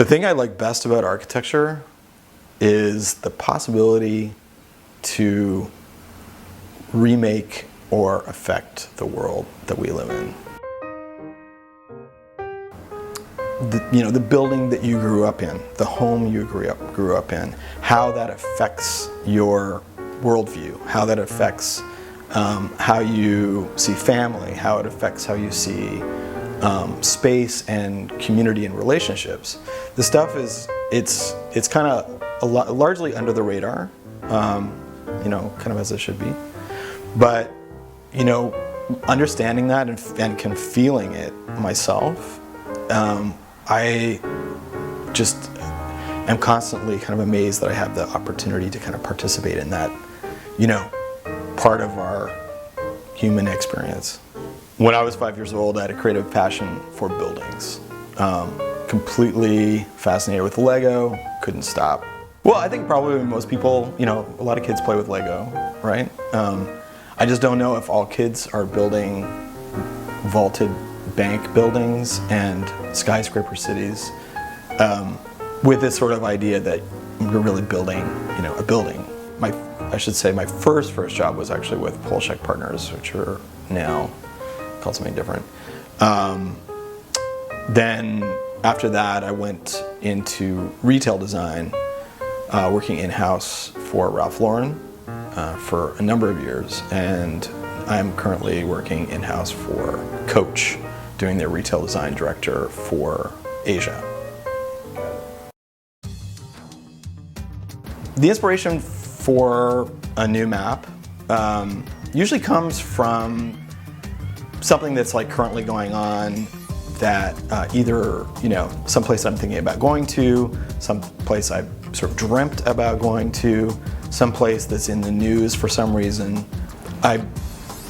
The thing I like best about architecture is the possibility to remake or affect the world that we live in. The building that you grew up in, the home you grew up in, how that affects your worldview, how that affects how you see family, how it affects how you see space and community and relationships. The stuff it's kind of largely under the radar, kind of as it should be. But understanding that and kind of feeling it myself, I just am constantly kind of amazed that I have the opportunity to kind of participate in that, part of our human experience. When I was 5 years old, I had a creative passion for buildings. Completely fascinated with Lego, couldn't stop. Well, I think probably most people, a lot of kids play with Lego, right? I just don't know if all kids are building vaulted bank buildings and skyscraper cities with this sort of idea that we're really building, a building. I should say my first job was actually with Polshek Partners, which are now called something different. Then after that, I went into retail design, working in-house for Ralph Lauren for a number of years, and I'm currently working in-house for Coach, doing their retail design director for Asia. The inspiration for a new map usually comes from something that's like currently going on that either, someplace I'm thinking about going to, someplace I've sort of dreamt about going to, someplace that's in the news for some reason. I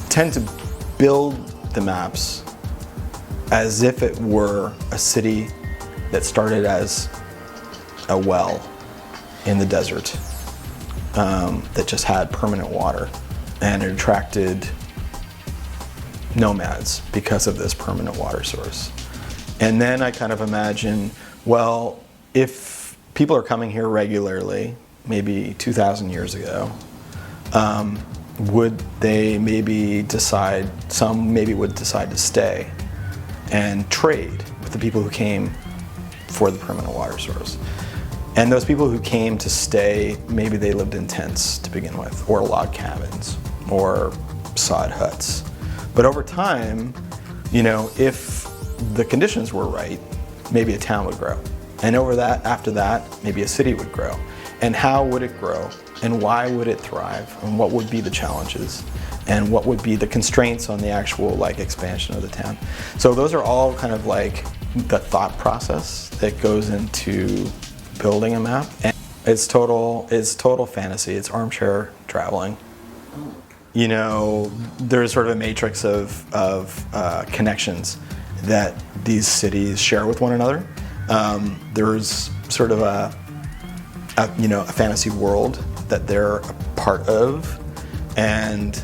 tend to build the maps as if it were a city that started as a well in the desert that just had permanent water, and it attracted nomads because of this permanent water source. And then I kind of imagine, well, if people are coming here regularly, maybe 2,000 years ago, would they maybe decide, some maybe would decide to stay and trade with the people who came for the permanent water source. And those people who came to stay, maybe they lived in tents to begin with, or log cabins, or sod huts. But over time, if the conditions were right, maybe a town would grow. And after that, maybe a city would grow. And how would it grow? And why would it thrive? And what would be the challenges? And what would be the constraints on the actual expansion of the town? So those are all kind of like the thought process that goes into building a map. And it's total fantasy. It's armchair traveling. There's sort of a matrix of connections that these cities share with one another. There's sort of a fantasy world that they're a part of, and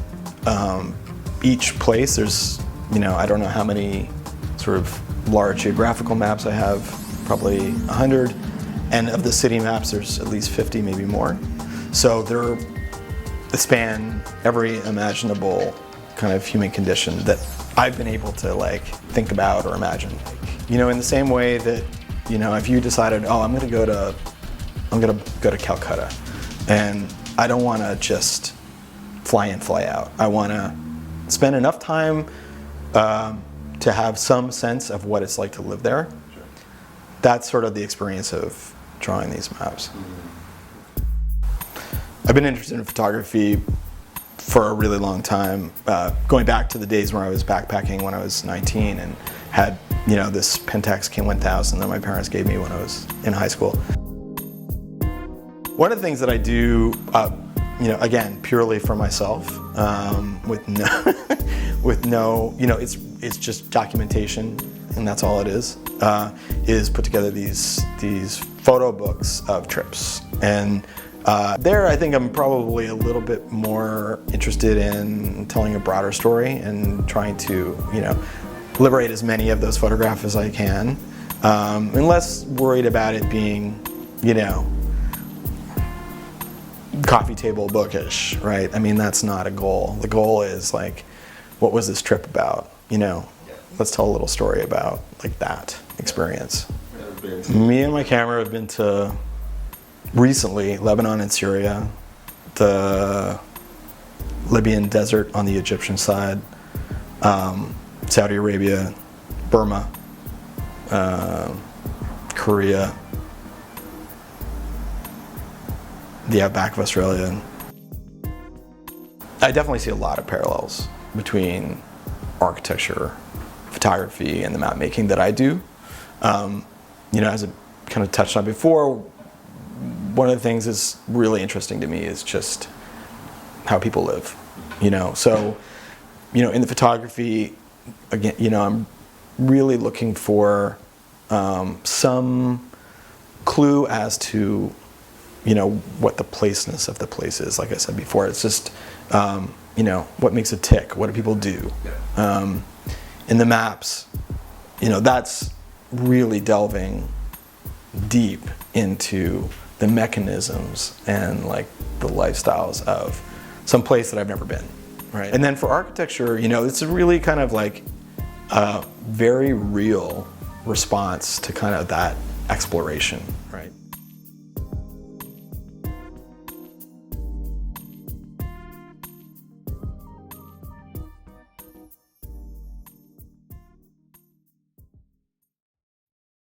each place, there's I don't know how many sort of large geographical maps I have, probably 100, and of the city maps there's at least 50, maybe more. So they span every imaginable kind of human condition that I've been able to think about or imagine. In the same way that if you decided, I'm gonna go to Calcutta, and I don't want to just fly in, fly out. I want to spend enough time to have some sense of what it's like to live there. Sure. That's sort of the experience of drawing these maps. I've been interested in photography for a really long time, going back to the days where I was backpacking when I was 19 and had this Pentax K1000 that my parents gave me when I was in high school. One of the things that I do, again, purely for myself, with no, it's just documentation, and that's all it is put together these photo books of trips. And there, I think I'm probably a little bit more interested in telling a broader story and trying to, liberate as many of those photographs as I can And less worried about it being, you know, coffee table bookish, right? I mean, that's not a goal. The goal is like, what was this trip about? You know, let's tell a little story about like that experience. Me and my camera have been to, recently, Lebanon and Syria, the Libyan desert on the Egyptian side, Saudi Arabia, Burma, Korea, the outback of Australia. I definitely see a lot of parallels between architecture, photography, and the map making that I do. You know, as I kind of touched on before, one of the things that's really interesting to me is just how people live, you know. So, you know, in the photography, again, you know, I'm really looking for some clue as to, you know, what the placeness of the place is. Like I said before, it's just, you know, what makes it tick? What do people do? In the maps, you know, that's really delving deep into the mechanisms and like the lifestyles of some place that I've never been, right? And then for architecture, you know, it's a really kind of like a very real response to kind of that exploration.